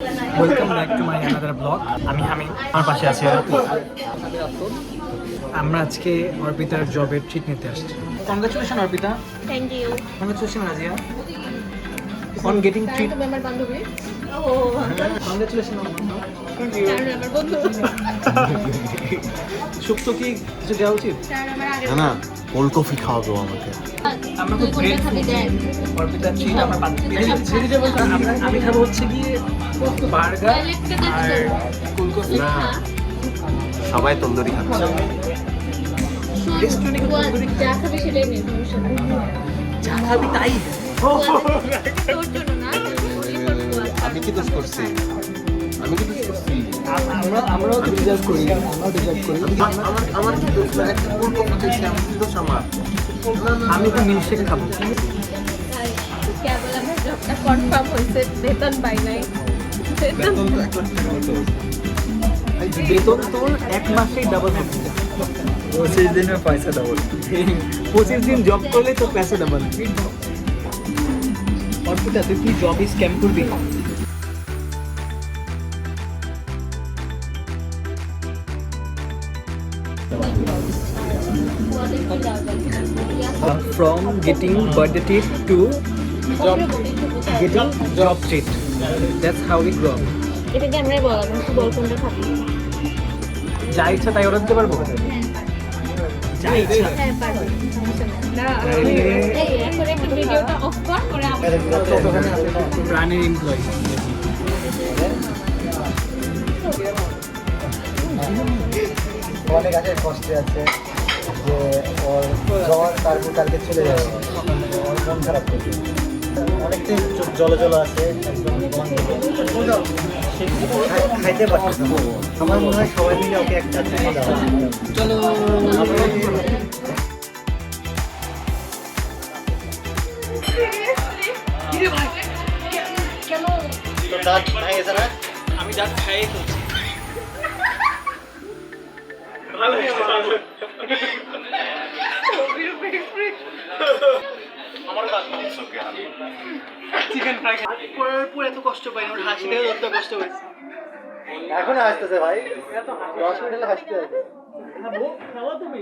Welcome back to my another blog. আমি আমার পাশে আছি আমরা আজকে অর্পিতার জবের ট্রিট নিতে আসছি। Congratulation Arpita. Thank you. Congratulation Razia on getting treat. তুমি আমার বান্ধবী। ও কংগ্রাচুলেশন। কারণ আমার বন্ধু। সুপ্ত কি কিছু দেওয়া উচিত? কারণ আমার আগে না কোল্ড কফি খাওয়াবো আমাকে। আমরা খুব গ্রেট খাবি দেন। অর্পিতার ট্রিট আমার ভেজিটেবল। আমি খাবো হচ্ছে গিয়ে বার্গার আর কোল্ড কফি। না সবাই তন্দুরি খাচ্ছে। রেস্টুরেন্টে যা খাবি সেটাই নে, সমস্যা নেই। যা খাবি তাই। তোর জন্য না, আমি কি দোষ করছি? আমি কি দোষ করছি? আমরাও ডিজার্ভ করি। আমার কি দোষ? একটা কোল্ড কফি খাইছি, আমার কি দোষ আমার? আমি তো মিল্কশেক খাবো। কেবল আমার জবটা কনফার্ম হয়েছে, বেতন পাই নাই। বেতন বেতন তো 1 লাখ টাকার মতো। বেতন তোর এক মাসেই ডাবল হবে। 25 दिन में पैसा डबल। 25 দিন জব করলে তো पैसा ডাবল। অর্পিতা তুই কি জব স্ক্যাম করবি? From getting birthday treat to getting job treat. That's how we grow up. এটা কি আমরা বল, আমি তো বল কোনটা খাবি? যা ইচ্ছা তাই অর্ডার দিতে পারবো। যা ইচ্ছা। হ্যাঁ পারবো, সমস্যা নেই। না, তাইলে এই এখন একটু ভিডিওটা অফ কর করে আমরা প্রাণের এমপ্লয়ি। অনেক আছে কষ্টে আছে যে ওর জ্বর কালকে চলে যাবে, ওর মন খারাপ করছে, অনেকটাই জল আছে, একদম খাইতে পারছে না। আমার মনে হয় সবাই মিলে ওকে একটা চুমো দেওয়া উচিত। চলো তো দাঁত ভেঙেছে না? আমি যা খাই ফেলছি। চিকেন ফ্রাই করার পর এত কষ্ট পাইনি, ওর হাসি দেখে যত কষ্ট পাইছি। এখনো হাসতেছে ভাই, 10 মিনিট হলে হাসতে আছে। খাবো খাওয়া তুমি।